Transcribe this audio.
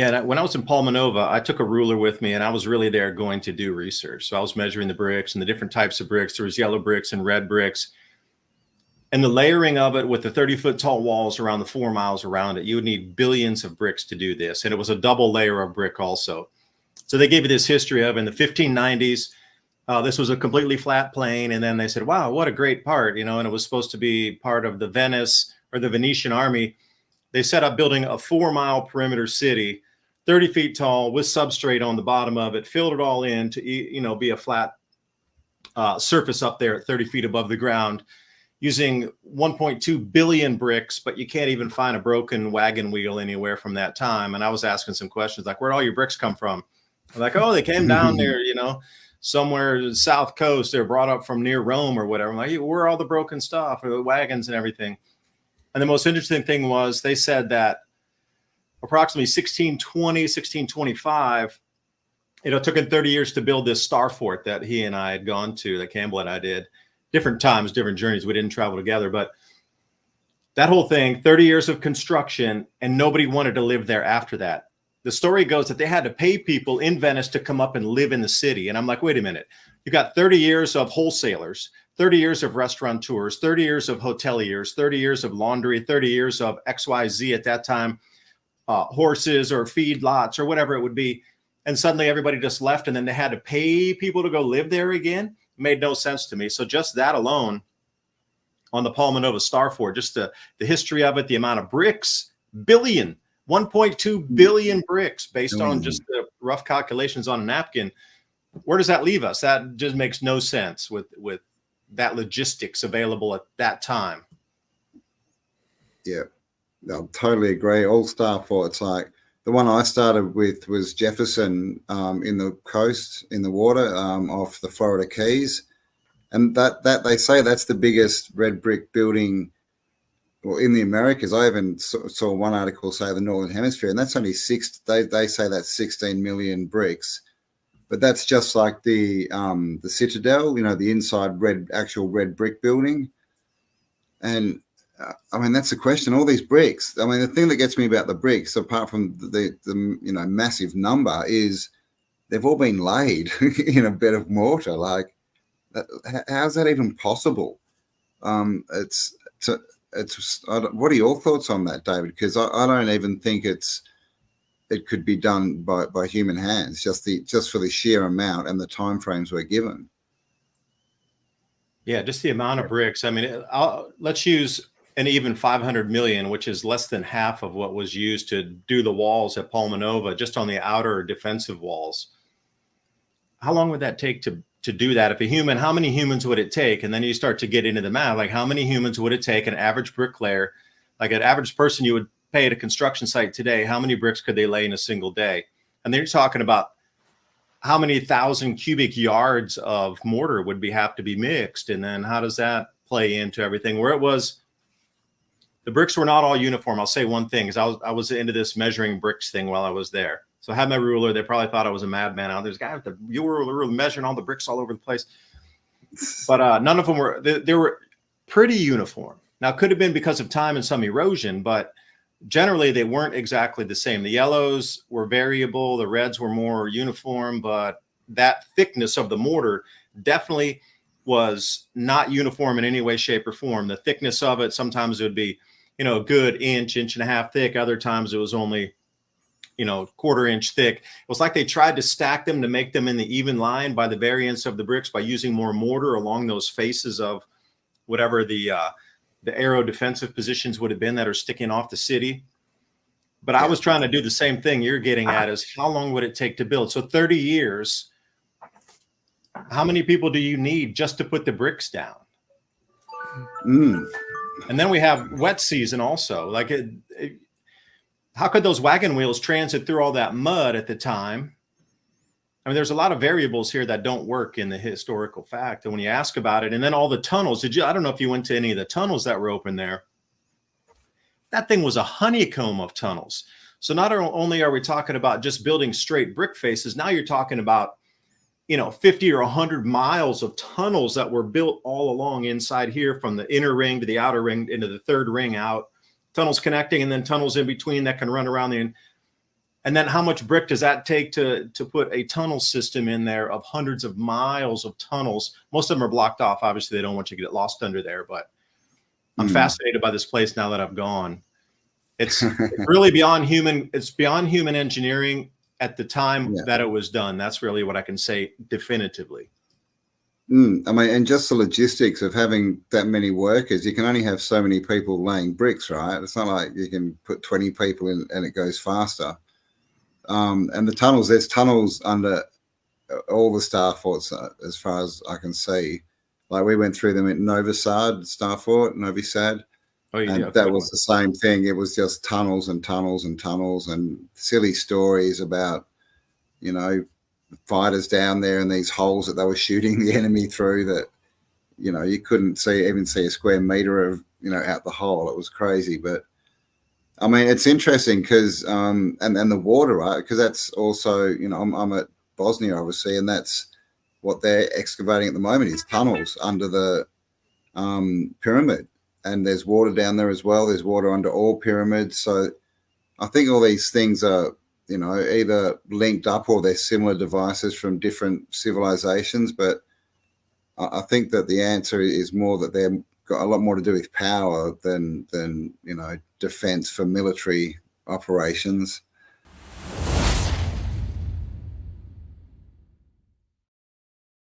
Yeah, and when I was in Palma Nova, I took a ruler with me, and I was really there going to do research. So I was measuring the bricks and the different types of bricks. There was yellow bricks and red bricks. And the layering of it with the 30-foot tall walls around the 4 miles around it, you would need billions of bricks to do this. And it was a double layer of brick also. So they gave you this history of in the 1590s, this was a completely flat plain. And then they said, wow, what a great part, you know, and it was supposed to be part of the Venice or the Venetian army. They set up building a 4-mile perimeter city, 30 feet tall with substrate on the bottom of it, filled it all in to, you know, be a flat surface up there at 30 feet above the ground, using 1.2 billion bricks, but you can't even find a broken wagon wheel anywhere from that time. And I was asking some questions like, where'd all your bricks come from? I'm like, oh, they came down there, you know, somewhere south coast. They're brought up from near Rome or whatever. I'm like, where are all the broken stuff or the wagons and everything? And the most interesting thing was they said that approximately 1620, 1625, it took him 30 years to build this star fort that he and I had gone to, that Cambell and I did. Different times, different journeys. We didn't travel together, but that whole thing, 30 years of construction, and nobody wanted to live there after that. The story goes that they had to pay people in Venice to come up and live in the city. And I'm like, wait a minute. You got 30 years of wholesalers, 30 years of restaurateurs, 30 years of hoteliers, 30 years of laundry, 30 years of XYZ at that time, horses or feed lots or whatever it would be. And suddenly everybody just left, and then they had to pay people to go live there again. Made no sense to me. So just that alone on the Palma Nova Star Fort, just the history of it, the amount of bricks, 1.2 billion bricks based on just the rough calculations on a napkin. Where does that leave us? That just makes no sense with that logistics available at that time. Yeah, I totally agree. All Star Forts, like the one I started with was Jefferson in the coast, in the water off the Florida Keys. And that they say that's the biggest red brick building in the Americas. I even saw one article say the Northern Hemisphere, and that's only they say that's 16 million bricks. But that's just like the Citadel, you know, the inside actual red brick building. And I mean, that's the question. All these bricks. I mean, the thing that gets me about the bricks, apart from the you know, massive number, is they've all been laid in a bed of mortar. Like, how's that even possible? What are your thoughts on that, David? Because I don't even think it could be done by human hands. Just for the sheer amount and the timeframes we're given. Yeah, just the amount of bricks. I mean, let's use an even 500 million, which is less than half of what was used to do the walls at Palma Nova, just on the outer defensive walls. How long would that take to do that? If a human, how many humans would it take? And then you start to get into the math, like how many humans would it take an average bricklayer, like an average person you would pay at a construction site today, how many bricks could they lay in a single day? And they're talking about how many thousand cubic yards of mortar would have to be mixed. And then how does that play into everything? Where it was, the bricks were not all uniform. I'll say one thing, is I was into this measuring bricks thing while I was there. So I had my ruler. They probably thought I was a madman out there. This guy with the ruler measuring all the bricks all over the place. But none of them were, they were pretty uniform. Now, it could have been because of time and some erosion, but generally they weren't exactly the same. The yellows were variable. The reds were more uniform, but that thickness of the mortar definitely was not uniform in any way, shape, or form. The thickness of it, sometimes it would be, you know, a good inch and a half thick. Other times it was only, you know, quarter-inch thick. It was like they tried to stack them to make them in the even line by the variance of the bricks by using more mortar along those faces of whatever the aero defensive positions would have been that are sticking off the city. But I was trying to do the same thing you're getting at, is how long would it take to build? So 30 years, how many people do you need just to put the bricks down? And then we have wet season also. Like, how could those wagon wheels transit through all that mud at the time? I mean, there's a lot of variables here that don't work in the historical fact. And when you ask about it, and then all the tunnels, I don't know if you went to any of the tunnels that were open there. That thing was a honeycomb of tunnels. So not only are we talking about just building straight brick faces, now you're talking about, you know, 50 or 100 miles of tunnels that were built all along inside here, from the inner ring to the outer ring into the third ring out, tunnels connecting, and then tunnels in between that can run around And then how much brick does that take to put a tunnel system in there of hundreds of miles of tunnels? Most of them are blocked off. Obviously, they don't want you to get lost under there, but I'm fascinated by this place now that I've gone. It's really beyond human. It's beyond human engineering at the time that it was done. That's really what I can say definitively. I mean, and just the logistics of having that many workers, you can only have so many people laying bricks, right? It's not like you can put 20 people in and it goes faster. And the tunnels, there's tunnels under all the star forts as far as I can see. Like we went through them at Novi Sad, Novi Sad. Oh, yeah, and that was the same thing. It was just tunnels and tunnels and tunnels and silly stories about, you know, fighters down there and these holes that they were shooting the enemy through that, you know, you couldn't even see a square meter of, you know, out the hole. It was crazy. But I mean, it's interesting because, and the water, right? Because that's also, you know, I'm at Bosnia, obviously, and that's what they're excavating at the moment is tunnels under the pyramid. And there's water down there as well. There's water under all pyramids. So I think all these things are, you know, either linked up or they're similar devices from different civilizations. But I think that the answer is more that they've got a lot more to do with power than you know, defense for military operations.